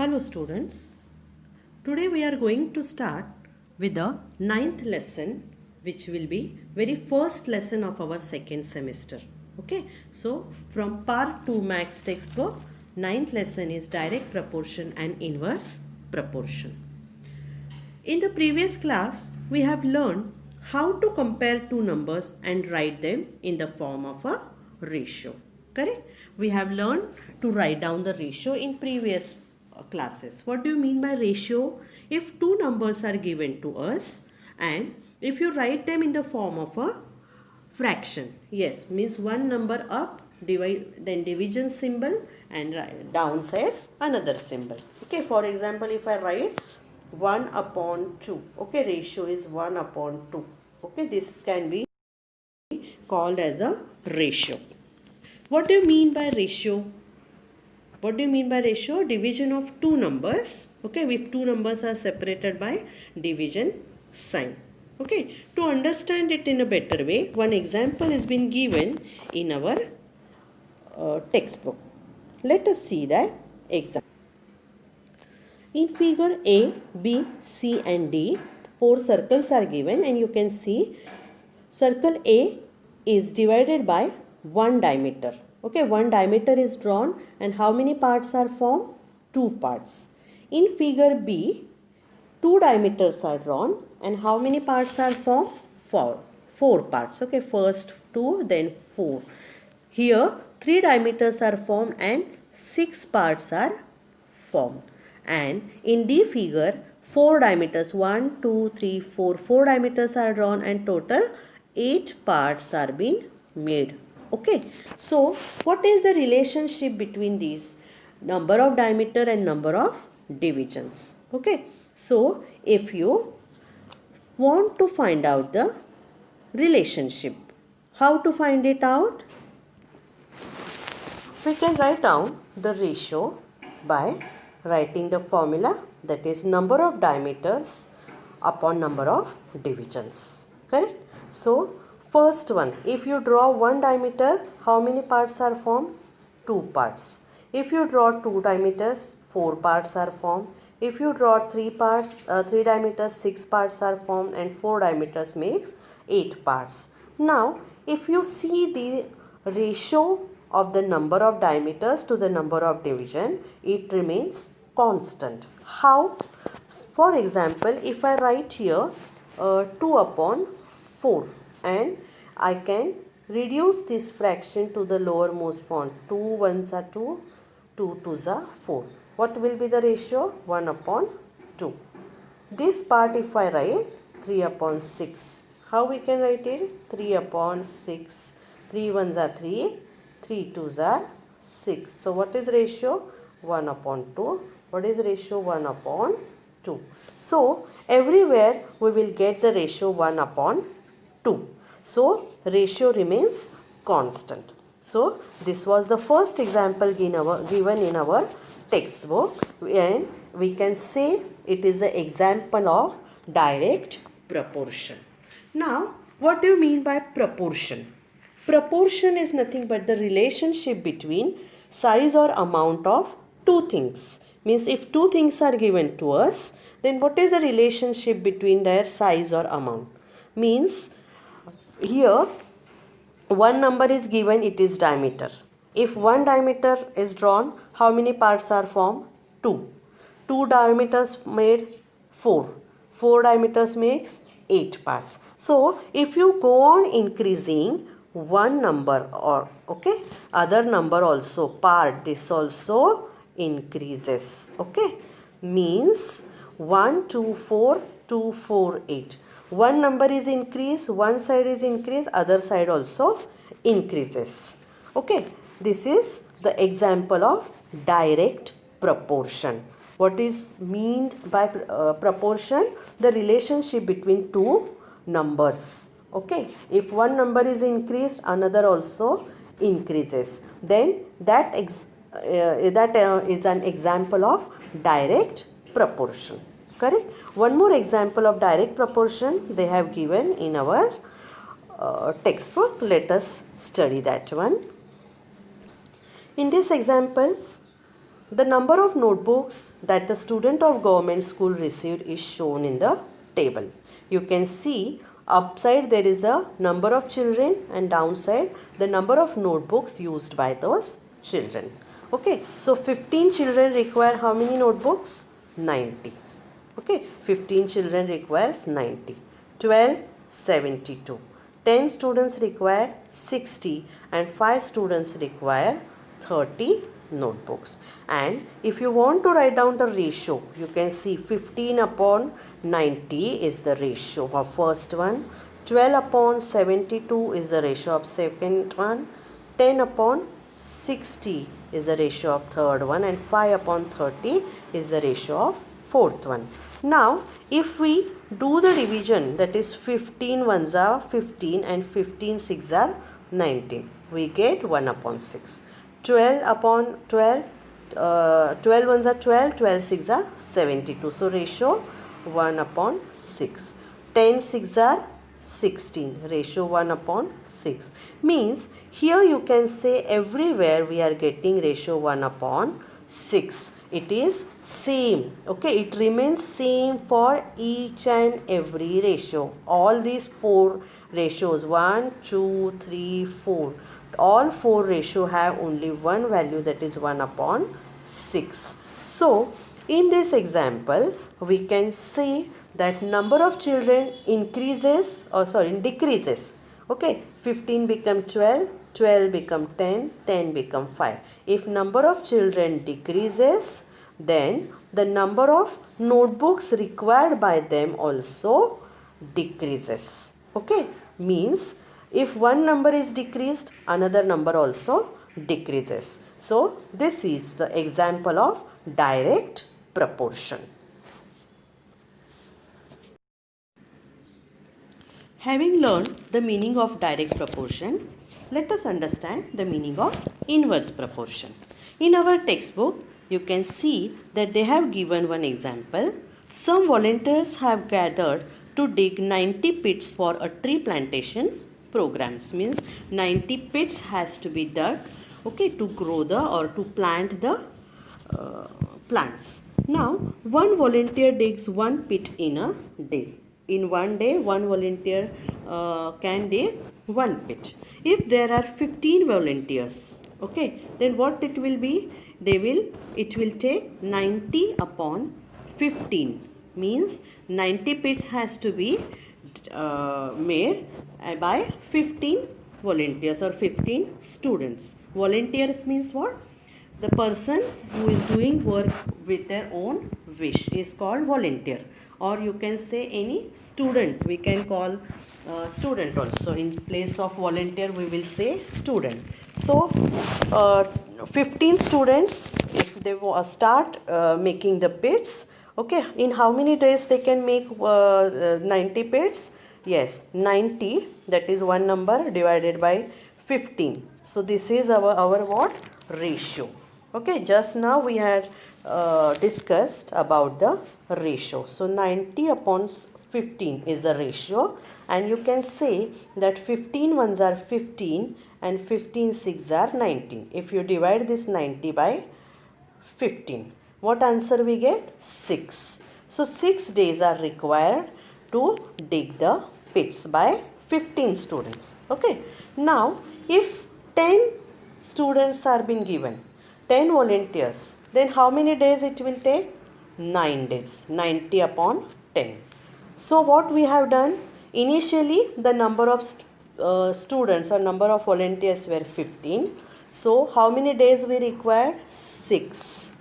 Hello students, today we are going to start with the ninth lesson, which will be very first lesson of our second semester. Okay, so from part 2 max textbook, ninth lesson is direct proportion and inverse proportion. In the previous class, we have learned how to compare two numbers and write them in the form of a ratio. Correct? We have learned to write down the ratio in previous classes. What do you mean by ratio? If two numbers are given to us and if you write them in the form of a fraction, yes, means one number up, divide, then division symbol, and downside another symbol. Okay, for example, if I write 1 upon 2, okay, ratio is 1 upon 2. Okay, this can be called as a ratio. What do you mean by ratio? What do you mean by ratio? Division of two numbers. Okay, if two numbers are separated by division sign. Okay, to understand it in a better way, one example has been given in our textbook. Let us see that example. In figure A, B, C and D, 4 circles are given and you can see circle A is divided by one diameter. Okay, one diameter is drawn and how many parts are formed? 2 parts. In figure B, 2 diameters are drawn and how many parts are formed? 4 parts. Okay, first 2 then 4. Here 3 diameters are formed and 6 parts are formed. And in D figure 4 diameters 1, 2, 3, 4 diameters are drawn and total 8 parts are being made. Okay, so what is the relationship between these? Number of diameter and number of divisions. Okay, so if you want to find out the relationship, how to find it out? We can write down the ratio by writing the formula, that is number of diameters upon number of divisions. Correct? So first one, if you draw one diameter, how many parts are formed? 2 parts. If you draw 2 diameters, 4 parts are formed. If you draw 3 diameters, 6 parts are formed and 4 diameters makes 8 parts. Now if you see the ratio of the number of diameters to the number of division, it remains constant. How? For example, if I write here 2 upon 4 and I can reduce this fraction to the lowermost form. 2 ones are 2, 2 twos are 4. What will be the ratio? 1 upon 2. This part if I write 3 upon 6. How we can write it? 3 upon 6. 3 ones are 3, 3 twos are 6. So what is ratio? 1 upon 2. What is ratio? 1 upon 2. So everywhere we will get the ratio 1 upon 2. So ratio remains constant. So this was the first example given in our textbook and we can say it is the example of direct proportion. Now what do you mean by proportion? Proportion is nothing but the relationship between size or amount of two things. Means if two things are given to us, then what is the relationship between their size or amount? Means here one number is given, it is diameter. If one diameter is drawn, how many parts are formed? 2. 2 diameters made 4. 4 diameters makes 8 parts. So if you go on increasing one number or okay, other number also part, this also increases. Okay, means 1, 2, 4, 2, 4, 8. One number is increased, one side is increased, other side also increases. Okay, this is the example of direct proportion. What is meant by proportion? The relationship between two numbers. Okay, if one number is increased, another also increases. Then that is an example of direct proportion. Correct? One more example of direct proportion they have given in our textbook. Let us study that one. In this example, the number of notebooks that the student of government school received is shown in the table. You can see upside there is the number of children and downside the number of notebooks used by those children. Okay, so 15 children require how many notebooks? 90. Okay, 15 children requires 90. 12, 72. 10 students require 60 and 5 students require 30 notebooks. And if you want to write down the ratio, you can see 15 upon 90 is the ratio of first one, 12 upon 72 is the ratio of second one, 10 upon 60 is the ratio of third one, and 5 upon 30 is the ratio of fourth one. Now if we do the division, that is 15 ones are 15 and 15 6 are 19, we get 1 upon 6. 12 upon 12, 12 ones are 12, 12 6 are 72. So ratio 1 upon 6. 10 6 are 16, ratio 1 upon 6. Means here you can say everywhere we are getting ratio 1 upon 6. It is same. Okay, it remains same for each and every ratio. All these 4 ratios, 1, 2, 3, 4. All 4 ratio have only one value, that is 1 upon 6. So in this example we can say that number of children decreases. Okay, 15 become 12, 12 become 10, 10 become 5. If number of children decreases, then the number of notebooks required by them also decreases. Okay, means if one number is decreased, another number also decreases. So this is the example of direct proportion. Having learned the meaning of direct proportion, let us understand the meaning of inverse proportion. In our textbook, you can see that they have given one example. Some volunteers have gathered to dig 90 pits for a tree plantation programs. Means 90 pits has to be dug, okay, to grow the or to plant the plants. Now one volunteer digs one pit in a day. In one day one volunteer can dig one pit. If there are 15 volunteers, okay, then what it will be? It will take 90 upon 15, means 90 pits has to be made by 15 volunteers or 15 students. Volunteers means what? The person who is doing work with their own wish is called volunteer, or you can say any student, we can call student also. In place of volunteer we will say student. So 15 students, if they start making the pits, okay, in how many days they can make 90 pits? Yes, 90, that is one number divided by 15. So this is our what? Ratio. Okay, just now we had discussed about the ratio. So 90 upon 15 is the ratio, and you can say that 15 ones are 15 and 15 6 are 19. If you divide this 90 by 15, what answer we get? 6. So 6 days are required to dig the pits by 15 students. Okay, now if 10 students are being given, 10 volunteers, then how many days it will take? 9 days. 90 upon 10. So what we have done? Initially the number of students or number of volunteers were 15. So how many days we required? 6.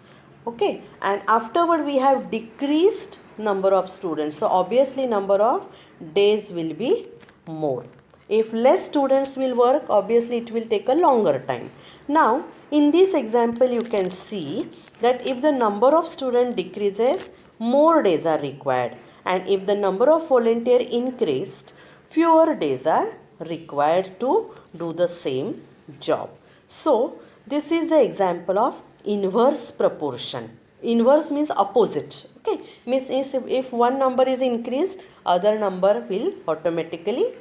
Okay, and afterward we have decreased number of students. So obviously number of days will be more. If less students will work, obviously it will take a longer time. Now in this example you can see that if the number of students decreases, more days are required, and if the number of volunteer increased, fewer days are required to do the same job. So this is the example of inverse proportion. Inverse means opposite. Okay, means if one number is increased, other number will automatically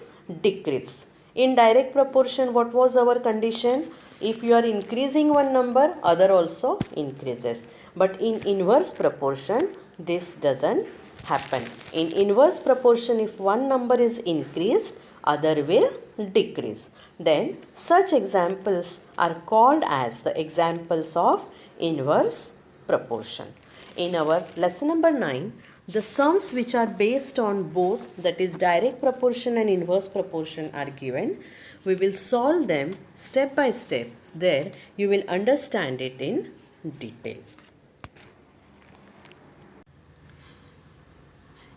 decrease. In direct proportion, what was our condition? if you are increasing one number, other also increases. But in inverse proportion, this doesn't happen. In inverse proportion, if one number is increased, other will decrease. Then such examples are called as the examples of inverse proportion. In our lesson number 9, the sums which are based on both, that is direct proportion and inverse proportion, are given. We will solve them step by step. There you will understand it in detail.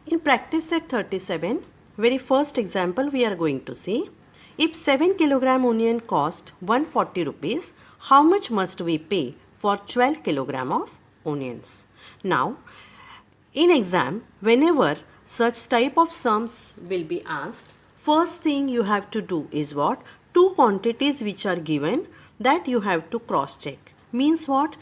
In practice set 37, very first example we are going to see. If 7 kilogram onion cost 140 rupees, how much must we pay for 12 kilogram of onions? Now, in exam, whenever such type of sums will be asked, first thing you have to do is what? Two quantities which are given, that you have to cross check. Means what?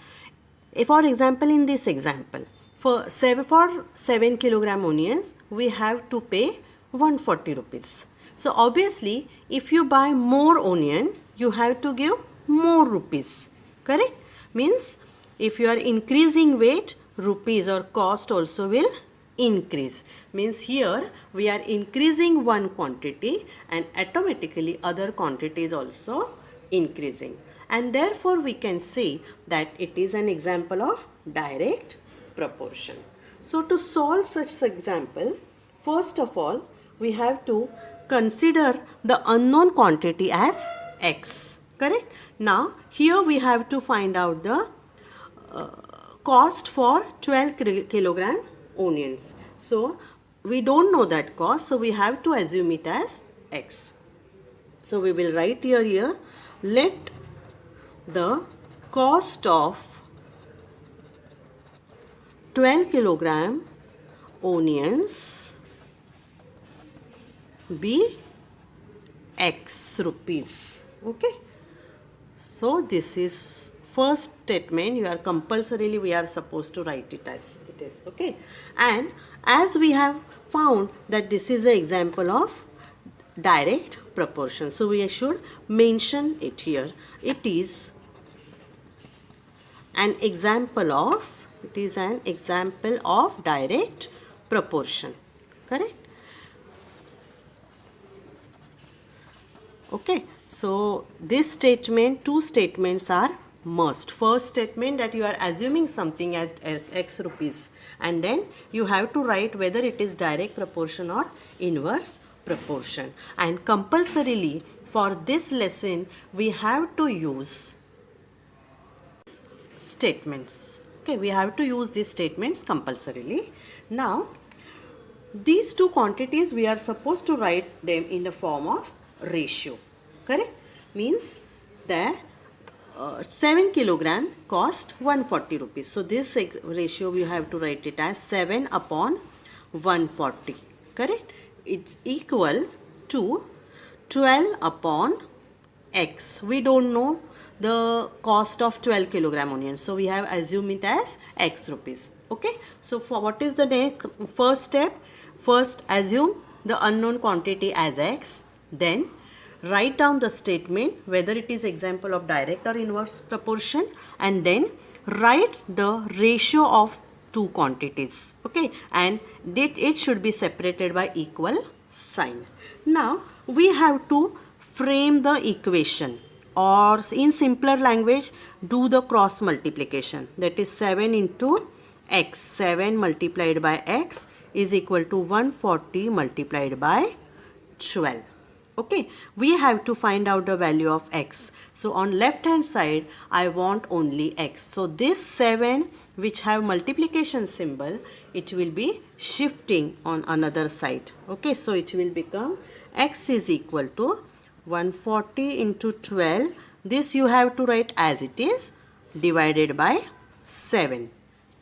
For example, in this example, for 7 kilogram onions, we have to pay 140 rupees. So obviously, if you buy more onion, you have to give more rupees. Correct? Means if you are increasing weight, rupees or cost also will increase. Means here we are increasing one quantity and automatically other quantities also increasing. And therefore we can say that it is an example of direct proportion. So to solve such example, first of all, we have to consider the unknown quantity as x. Correct? Now here we have to find out the cost for 12 kilogram onions. So we don't know that cost, so we have to assume it as x. So we will write here, let the cost of 12 kilogram onions be x rupees. Okay. So this is first statement. You are compulsorily, we are supposed to write it as it is. Okay. And as we have found that this is the example of direct proportion, so we should mention it here. It is an example of direct proportion. Correct? Okay. So this statement, two statements are must. First statement, that you are assuming something at x rupees, and then you have to write whether it is direct proportion or inverse proportion. And compulsorily for this lesson we have to use statements. Okay, we have to use these statements compulsorily. Now these two quantities we are supposed to write them in the form of ratio. Correct? Means that 7 kilogram cost 140 rupees. So this ratio we have to write it as 7 upon 140. Correct? It's equal to 12 upon x. We don't know the cost of 12 kilogram onions, so we have assumed it as x rupees. Okay. So for what is the next first step? First assume the unknown quantity as x, then write down the statement whether it is example of direct or inverse proportion, and then write the ratio of two quantities. Okay, and it should be separated by equal sign. Now we have to frame the equation, or in simpler language, do the cross multiplication. That is 7 into x. 7 multiplied by x is equal to 140 multiplied by 12. Okay, we have to find out the value of x. So on left hand side I want only x. So this 7 which have multiplication symbol, it will be shifting on another side. Okay, so it will become x is equal to 140 into 12. This you have to write as it is, divided by 7.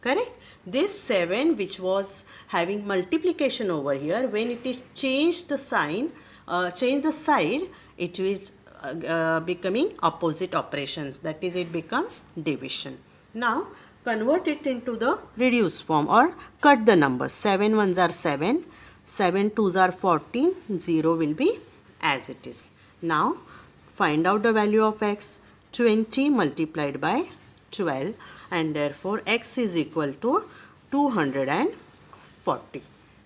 Correct? This 7 which was having multiplication over here, when it is changed the sign, change the side, it is becoming opposite operations, that is it becomes division. Now convert it into the reduced form, or cut the numbers. 7 ones are 7, 7 twos are 14, 0 will be as it is. Now find out the value of x. 20 multiplied by 12, and therefore x is equal to 240.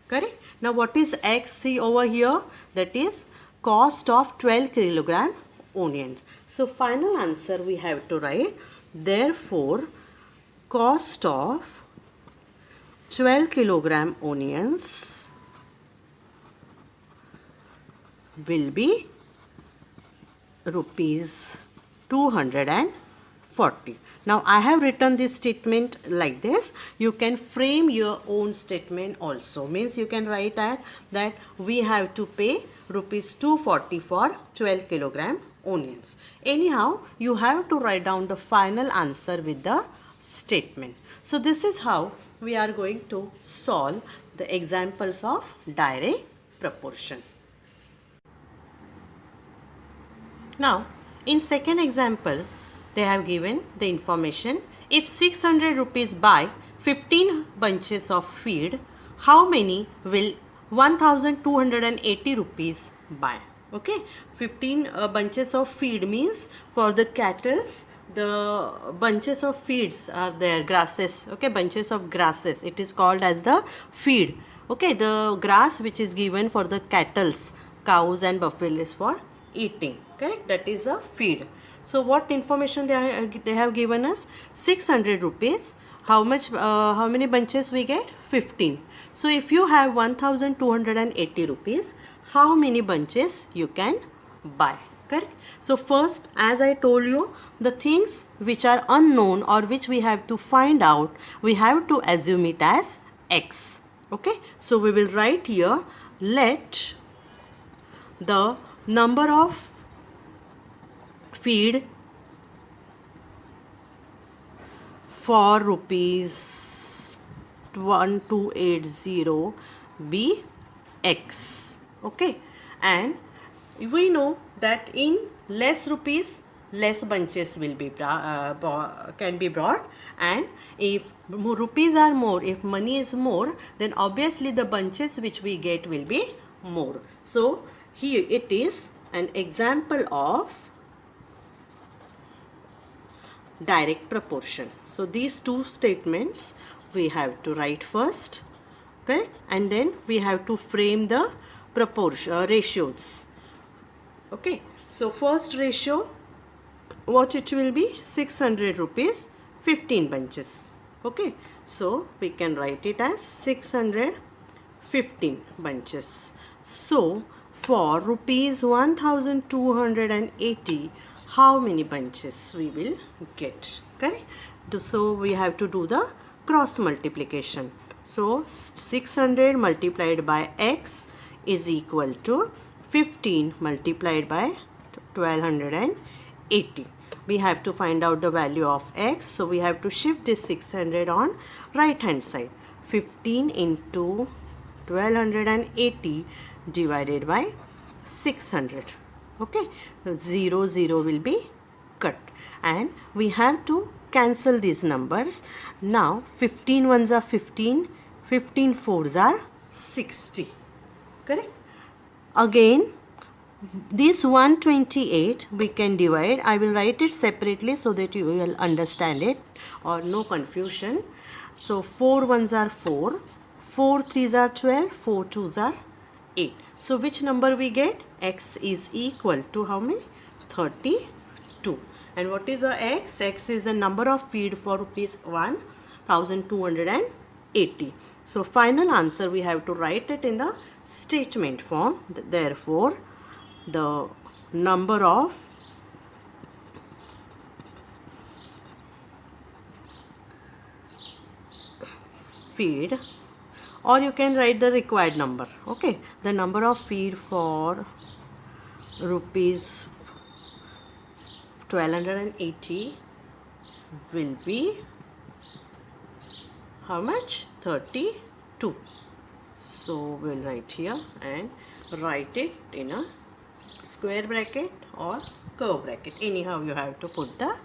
Correct? Now what is x? See over here, that is cost of 12 kilogram onions. So final answer we have to write, therefore cost of 12 kilogram onions will be rupees 240. Now I have written this statement like this. You can frame your own statement also. Means you can write that we have to pay rupees 240 for 12 kilogram onions. Anyhow, you have to write down the final answer with the statement. So this is how we are going to solve the examples of direct proportion. Now, in second example, they have given the information, if 600 rupees buy 15 bunches of feed, how many will 1280 rupees buy? Okay, 15 bunches of feed means for the cattle, the bunches of feeds are there, grasses, okay, bunches of grasses, it is called as the feed. Okay, the grass which is given for the cattle, cows and buffaloes for eating, correct, that is a feed. So what information they have given us? 600 rupees, how many bunches we get? 15. So if you have 1280 rupees, how many bunches you can buy? Correct. So first, as I told you, the things which are unknown or which we have to find out, we have to assume it as x. Okay, so we will write here, let the number of feed for rupees 1280 be x. Okay, and we know that in less rupees, less bunches will be can be brought, and if rupees are more, if money is more, then obviously the bunches which we get will be more. So here it is an example of direct proportion. So these two statements we have to write first, correct, and then we have to frame the proportion ratios. Okay, so first ratio, what it will be? 600 rupees, 15 bunches. Okay, so we can write it as 615 bunches. So for rupees 1280, how many bunches we will get? Correct. So we have to do the cross multiplication. So 600 multiplied by x is equal to 15 multiplied by 1280. We have to find out the value of x. So we have to shift this 600 on right hand side. 15 into 1280 divided by 600. Okay, so 0 0 will be cut, and we have to cancel these numbers. Now 15 ones are 15, 15 fours are 60. Correct. Again, this 128 we can divide. I will write it separately so that you will understand it or no confusion. So 4 ones are 4, 4 threes are 12, 4 twos are 8. So which number we get? X is equal to how many? 32. And what is a x? X is the number of feed for rupees 1280. So final answer we have to write it in the statement form. Therefore, the number of feed, or you can write the required number. Okay, the number of feed for rupees 1280 will be how much? 32. So we'll write here and write it in a square bracket or curve bracket. Anyhow you have to put the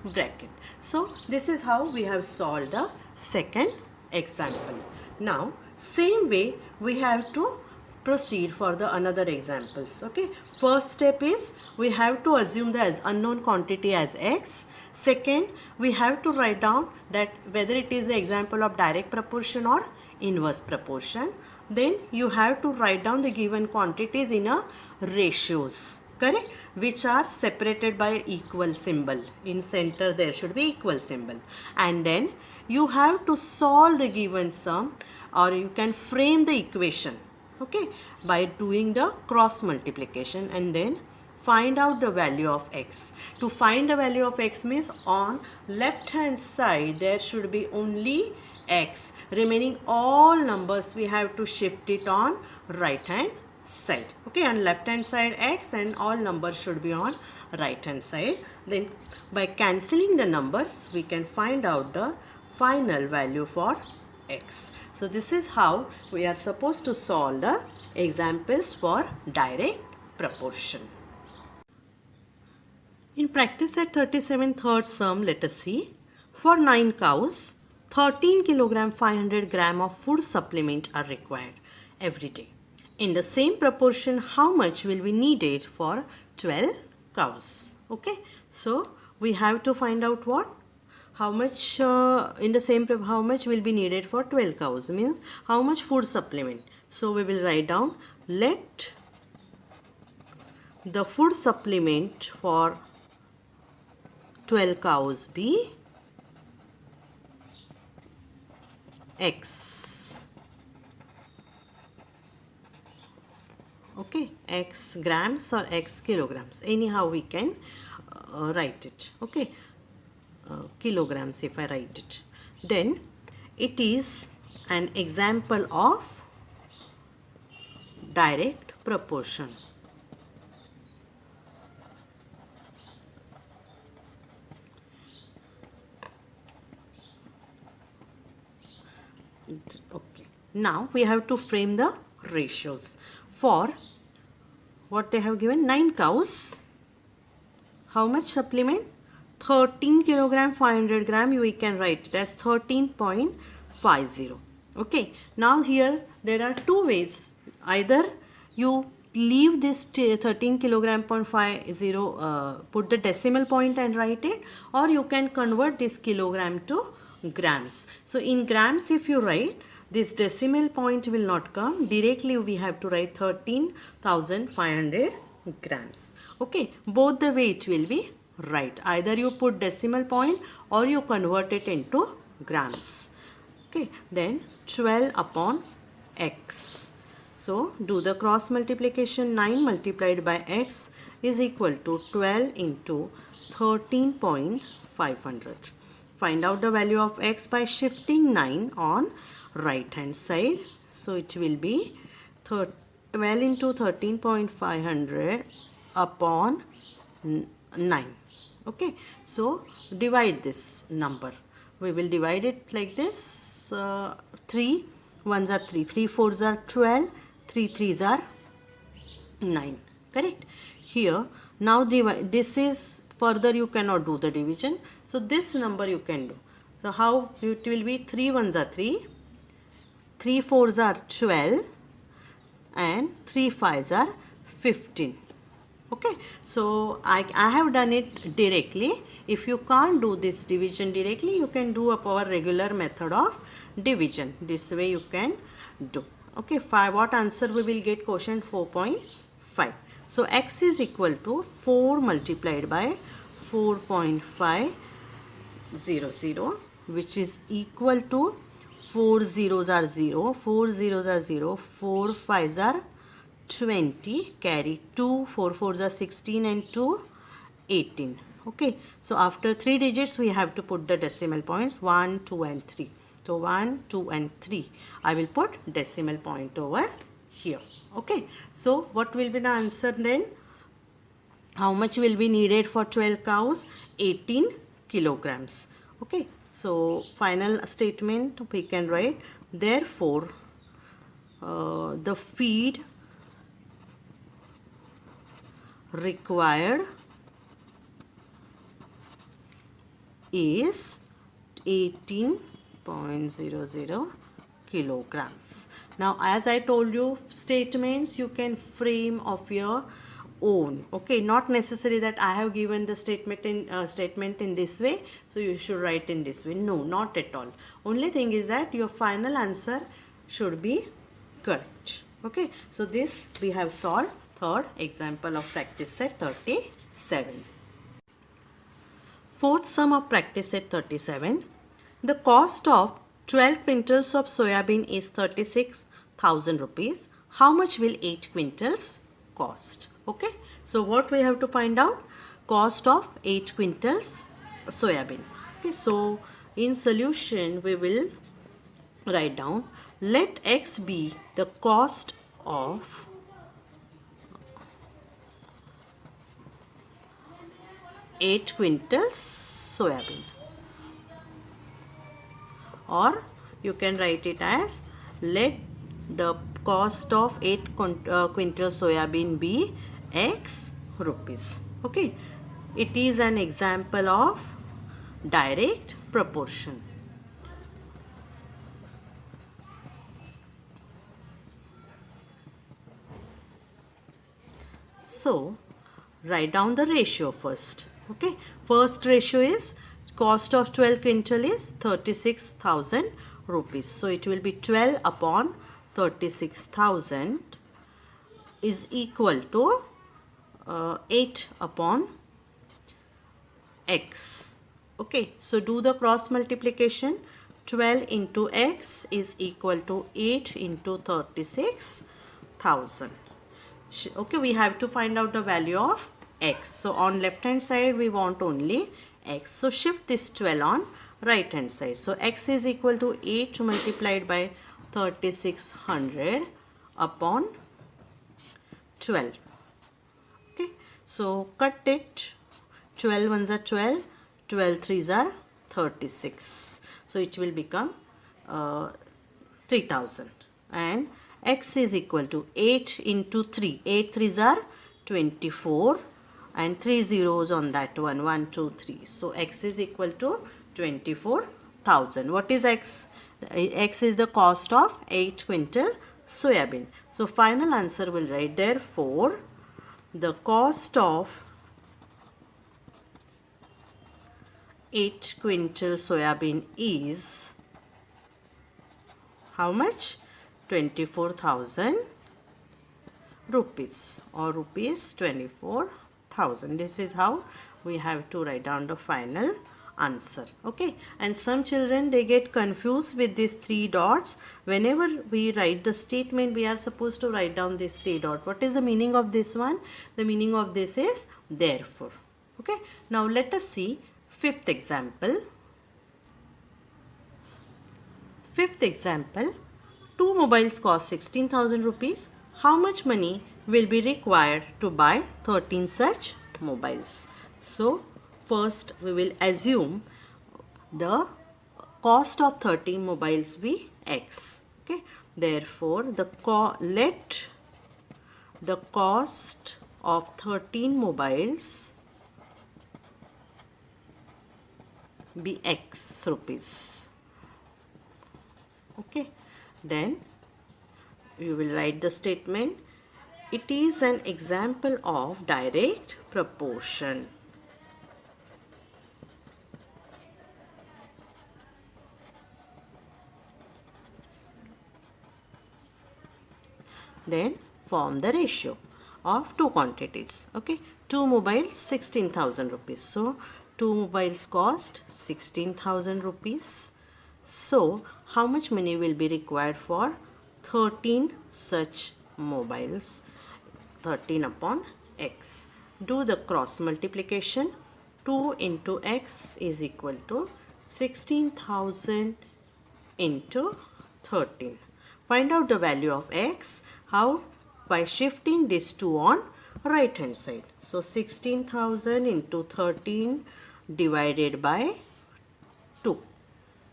bracket. So this is how we have solved the second example. Now same way we have to proceed for the another examples. Okay, first step is we have to assume the unknown quantity as x. Second, we have to write down that whether it is the example of direct proportion or inverse proportion. Then you have to write down the given quantities in a ratios, correct, which are separated by equal symbol. In center there should be equal symbol, and then you have to solve the given sum, or you can frame the equation, okay, by doing the cross multiplication, and then find out the value of x. To find the value of x means on left hand side there should be only x, remaining all numbers we have to shift it on right hand side. Okay, on left hand side x and all numbers should be on right hand side. Then by cancelling the numbers we can find out the final value for x. So this is how we are supposed to solve the examples for direct proportion. In practice at 37 third sum, let us see. For 9 cows, 13 kg 500 gram of food supplement are required every day. In the same proportion, how much will be needed for 12 cows? Okay, so we have to find out what? How much in the same, how much will be needed for 12 cows, means how much food supplement. So we will write down, let the food supplement for 12 cows be x. Okay, x grams or x kilograms, anyhow we can write it. Okay, kilograms if I write it. Then it is an example of direct proportion. Okay, now we have to frame the ratios. For what they have given, 9 cows, how much supplement? 13 kilogram 500 gram, we can write it as 13.50. Okay, now here there are two ways. Either you leave this 13 kilogram 0.50, put the decimal point and write it, or you can convert this kilogram to grams. So in grams if you write, this decimal point will not come, directly we have to write 13,500 grams. Okay, both the way it will be right, either you put decimal point or you convert it into grams. Okay, then 12 upon x. So do the cross multiplication. 9 multiplied by x is equal to 12 into 13.500. Find out the value of x by shifting 9 on right hand side. So it will be 12 into 13.500 upon 9. Okay, so divide this number. We will divide it like this. 3 1s are 3, 3 4s are 12, 3 3s are 9. Correct. Here now this is, further you cannot do the division. So this number you can do. So how it will be? 3 1s are 3, 3 4s are 12 and 3 5s are 15. Okay, so I have done it directly. If you can't do this division directly, you can do our regular method of division. This way you can do. Okay, what answer we will get? Quotient 4.5. So x is equal to 4 multiplied by 4.500, which is equal to 4 zeros are 0, 4 zeros are 0, 4 5s are 20, carry 2, 4 4s are 16 and 2 18. Okay, so after 3 digits we have to put the decimal points 1, 2 and 3. So 1, 2 and 3. I will put decimal point over here. Okay, so what will be the answer then? How much will be needed for 12 cows? 18 kilograms. Okay, so final statement we can write, therefore the feed required is 18.00 kilograms. Now as I told you, statements you can frame of your own. Okay, not necessary that I have given the statement in this way, so you should write in this way. No, not at all. Only thing is that your final answer should be correct. Okay, so this we have solved third example of practice set 37. Fourth sum of practice set 37. The cost of 12 quintals of soyabean is 36,000 rupees. How much will 8 quintals cost? Okay, so what we have to find out? Cost of 8 quintals soyabean. Okay, so in solution we will write down, let x be the cost of 8 quintals soyabean, or you can write it as, let the cost of 8 quintal soyabean be x rupees. Okay, it is an example of direct proportion. So write down the ratio first. Okay, first ratio is cost of 12 quintal is 36,000 rupees. So it will be 12 upon 36,000 is equal to 8 upon x. Okay, so do the cross multiplication. 12 into x is equal to 8 into 36,000. Okay, we have to find out the value of x. So on left hand side we want only x. So shift this 12 on right hand side. So x is equal to 8 multiplied by 3600 upon 12. Okay, so cut it. 12 ones are 12, 12 threes are 36. So it will become 3000, and x is equal to 8 into 3. 8 threes are 24 and 3 zeros on that one, 1, 2, 3. So x is equal to 24,000. What is x? X is the cost of 8 quintal soyabean. So final answer will write, therefore the cost of 8 quintal soyabean is how much? 24,000 rupees, or rupees 24,000. This is how we have to write down the final answer. Okay, and some children, they get confused with these 3 dots. Whenever we write the statement, we are supposed to write down this 3 dot. What is the meaning of this one? The meaning of this is therefore. Okay, now let us see fifth example. Fifth example, 2 mobiles cost 16,000 rupees. How much money will be required to buy 13 such mobiles? So first we will assume the cost of 13 mobiles be x. Okay, therefore let the cost of 13 mobiles be x rupees. Okay, then you will write the statement, it is an example of direct proportion. Then form the ratio of 2 quantities. Okay, 2 mobiles 16,000 rupees. So 2 mobiles cost 16,000 rupees. So how much money will be required for 13 such mobiles? 13 upon x. Do the cross multiplication. 2 into x is equal to 16,000 into 13. Find out the value of x. How? By shifting this 2 on right hand side. So 16,000 into 13 divided by 2.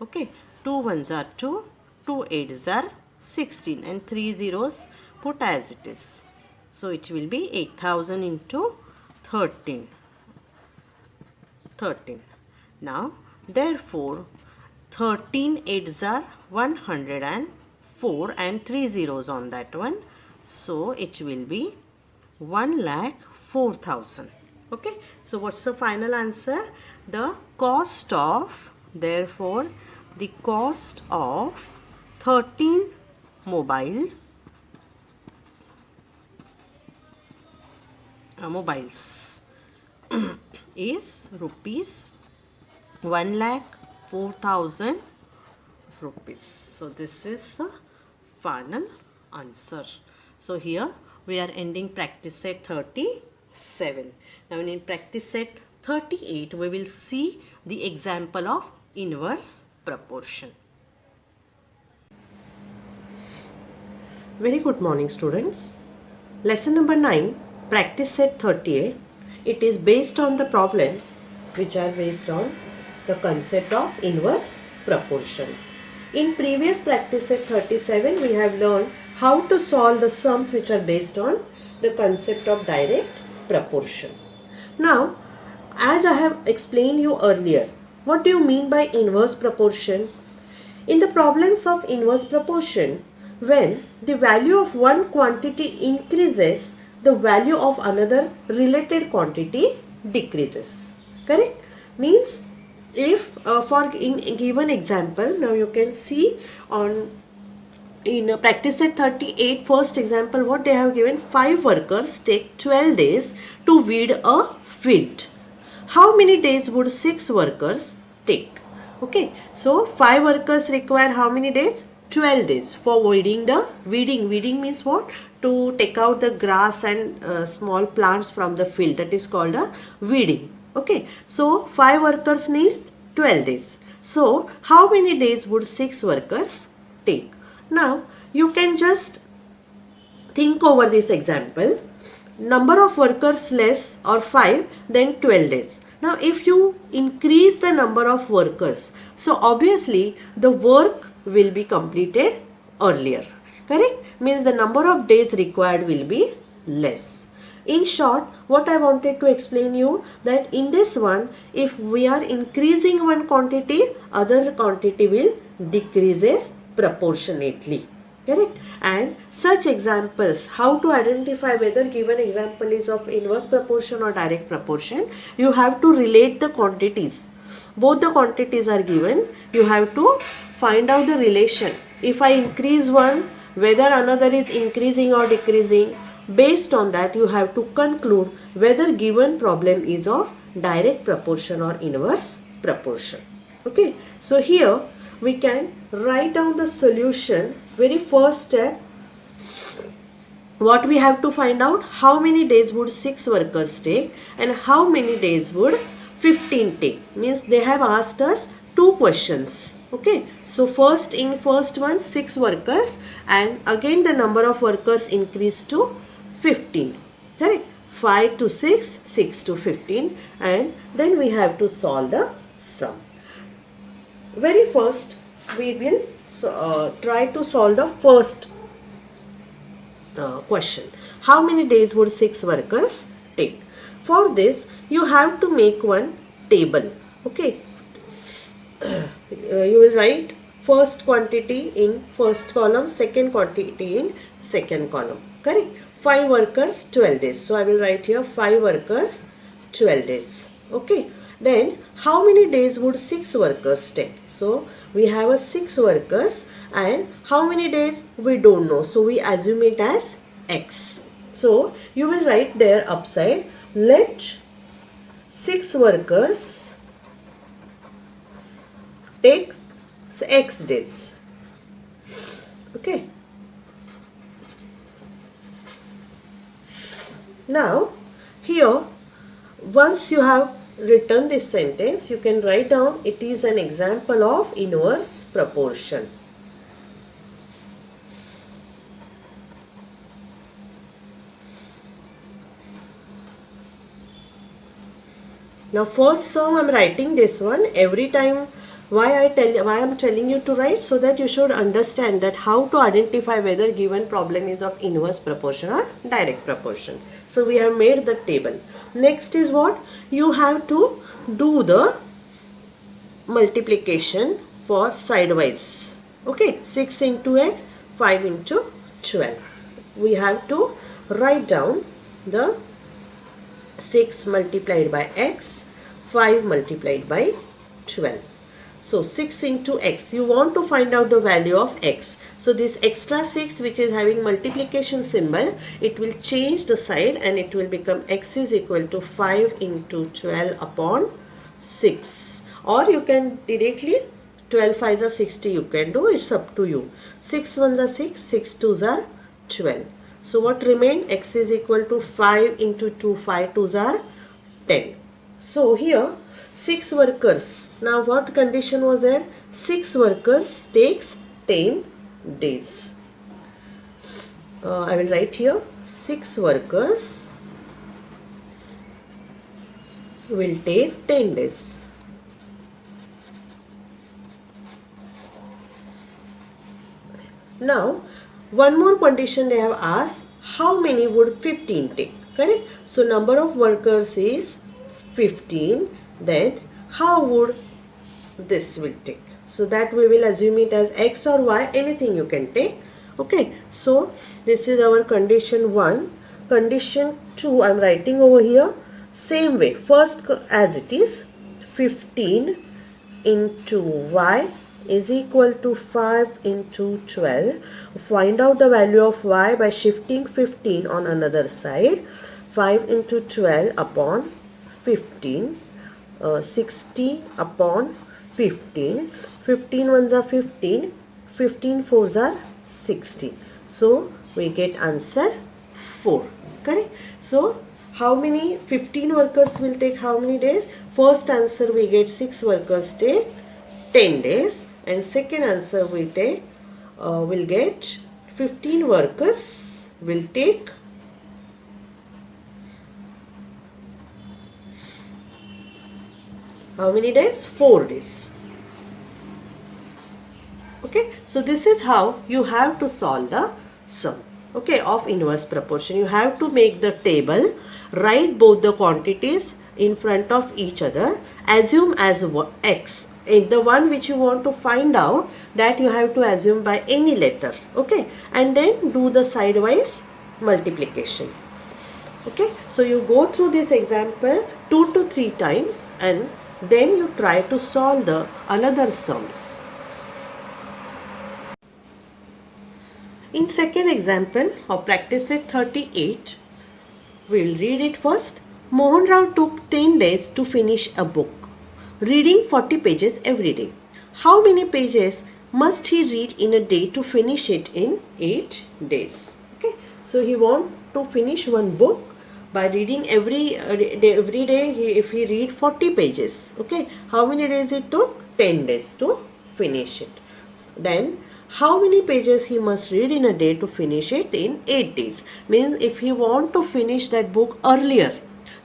Okay, 2 ones are 2, 2 eights are 16, and 3 zeros put as it is. So it will be 8,000 into 13. Now therefore 13 eights are 104. 4 and 3 zeros on that one. So it will be 1,04,000. Okay. So what's the final answer? The cost of, therefore, the cost of 13 mobiles is rupees 1,04,000 rupees. So this is the final answer. So here we are ending practice set 37. Now in practice set 38 we will see the example of inverse proportion. Very good morning students. Lesson number 9, practice set 38. It is based on the problems which are based on the concept of inverse proportion. In previous practice set 37, we have learned how to solve the sums which are based on the concept of direct proportion. Now, as I have explained you earlier, what do you mean by inverse proportion? In the problems of inverse proportion, when the value of one quantity increases, the value of another related quantity decreases. Correct? Means if for in given example, now you can see on in practice set 38 first example what they have given, 5 workers take 12 days to weed a field. How many days would 6 workers take? Okay, so 5 workers require how many days? 12 days for weeding the weeding. Weeding means what? To take out the grass and small plants from the field. That is called a weeding. Okay, so 5 workers need 12 days. So how many days would 6 workers take? Now you can just think over this example. Number of workers less or 5, then 12 days. Now if you increase the number of workers, so obviously the work will be completed earlier. Correct? Means the number of days required will be less. In short, what I wanted to explain you that in this one, if we are increasing one quantity, other quantity will decreases proportionately. Correct? And such examples, how to identify whether given example is of inverse proportion or direct proportion, you have to relate the quantities. Both the quantities are given. You have to find out the relation. If I increase one, whether another is increasing or decreasing. Based on that, you have to conclude whether given problem is of direct proportion or inverse proportion. Okay. So here we can write down the solution. Very first step, what we have to find out, how many days would 6 workers take and how many days would 15 take. Means they have asked us 2 questions. Okay, so first one 6 workers and again the number of workers increased to 15. Correct? 5 to 6, 6 to 15, and then we have to solve the sum. Very first we will try to solve the first question. How many days would 6 workers take? For this you have to make one table. Okay. You will write first quantity in first column, second quantity in second column. Correct? 5 workers, 12 days. So I will write here 5 workers, 12 days. Okay. Then how many days would 6 workers take? So we have a 6 workers and how many days we don't know. So we assume it as X. So you will write there upside, let 6 workers take X days. Okay. Now here once you have written this sentence, you can write down it is an example of inverse proportion. Now first sum I am writing this one every time. Why I am telling you to write, so that you should understand that how to identify whether given problem is of inverse proportion or direct proportion. So we have made the table. Next is what? You have to do the multiplication for sidewise. Okay, 6 into x 5 into 12. We have to write down the 6 multiplied by x, 5 multiplied by 12. So 6 into x, you want to find out the value of x. So this extra 6 which is having multiplication symbol, it will change the side and it will become x is equal to 5 into 12 upon 6. Or you can directly 12 5s are 60, you can do, it's up to you. 6 1s are 6, 6 2s are 12. So what remain? X is equal to 5 into 2, 5 2s are 10. So here 6 workers. Now what condition was there? 6 workers takes 10 days. I will write here 6 workers will take 10 days. Now one more condition they have asked, how many would 15 take? Correct? So number of workers is 15. Then how would this will take? So that we will assume it as x or y, anything you can take. Okay, so this is our condition 1. Condition 2 I am writing over here. Same way, first as it is, 15 into y is equal to 5 into 12. Find out the value of y by shifting 15 on another side. 5 into 12 upon 15. 60 upon 15. 15 ones are 15. 15 fours are 60. So we get answer 4. Correct? So how many 15 workers will take how many days? First answer we get 6 workers take 10 days, and second answer we take will get 15 workers will take how many days? 4 days. Okay, so this is how you have to solve the sum, okay, of inverse proportion. You have to make the table, write both the quantities in front of each other, assume as x. The one which you want to find out, that you have to assume by any letter, okay, and then do the sidewise multiplication. Okay, so you go through this example 2 to 3 times and then you try to solve the another sums. In second example of practice set 38, we will read it first. Mohan Rao took 10 days to finish a book, reading 40 pages every day. How many pages must he read in a day to finish it in 8 days? Okay, so he want to finish one book by reading every day. If he read 40 pages, okay, how many days it took? 10 days to finish it. Then how many pages he must read in a day to finish it in 8 days? Means if he want to finish that book earlier,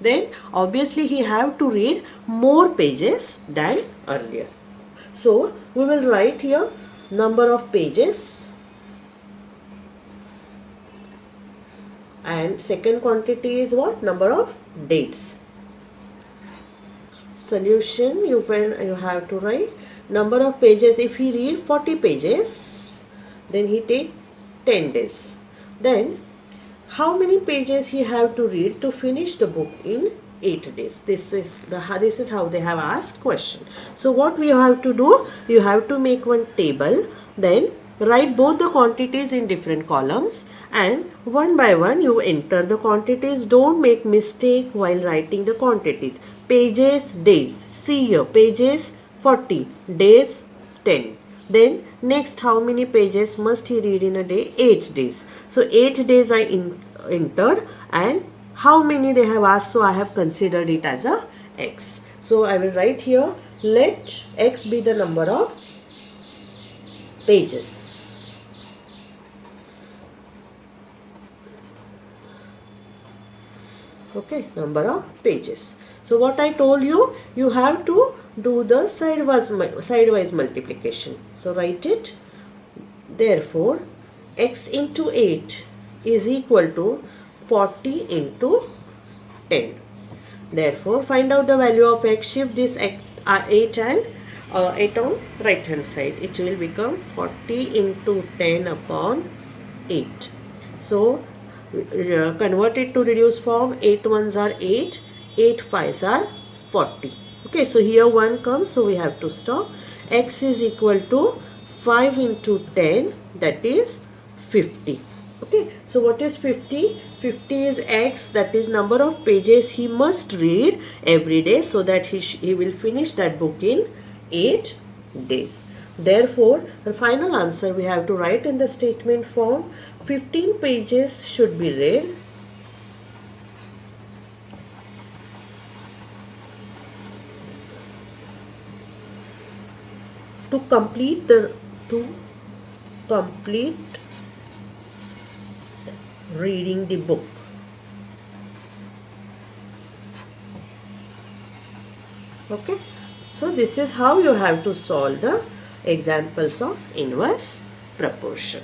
then obviously he have to read more pages than earlier. So we will write here number of pages, and second quantity is what? Number of days. Solution, you have to write number of pages. If he read 40 pages, then he take 10 days. Then how many pages he have to read to finish the book in 8 days? This is how they have asked question. So what we have to do? You have to make one table, then write both the quantities in different columns, and one by one you enter the quantities. Don't make mistake while writing the quantities. Pages, days. See here, pages 40, days 10. Then next, how many pages must he read in a day? 8 days. So 8 days I entered, and how many they have asked, so I have considered it as a x. So I will write here, let x be the number of pages. Okay, number of pages. So what I told you, you have to do the sidewise multiplication. So write it. Therefore, x into 8 is equal to 40 into 10. Therefore, find out the value of x. Shift this 8 and 8 on right hand side. It will become 40 into 10 upon 8. So convert it to reduced form. 8 ones are 8, 8 fives are 40. Okay, so here 1 comes, so we have to stop. X is equal to 5 into 10, that is 50. Okay, so what is 50? 50 is X, that is number of pages he must read every day, so that he will finish that book in 8 days. Therefore, the final answer we have to write in the statement form. 15 pages should be read. To complete reading the book. Okay, so this is how you have to solve the examples of inverse proportion.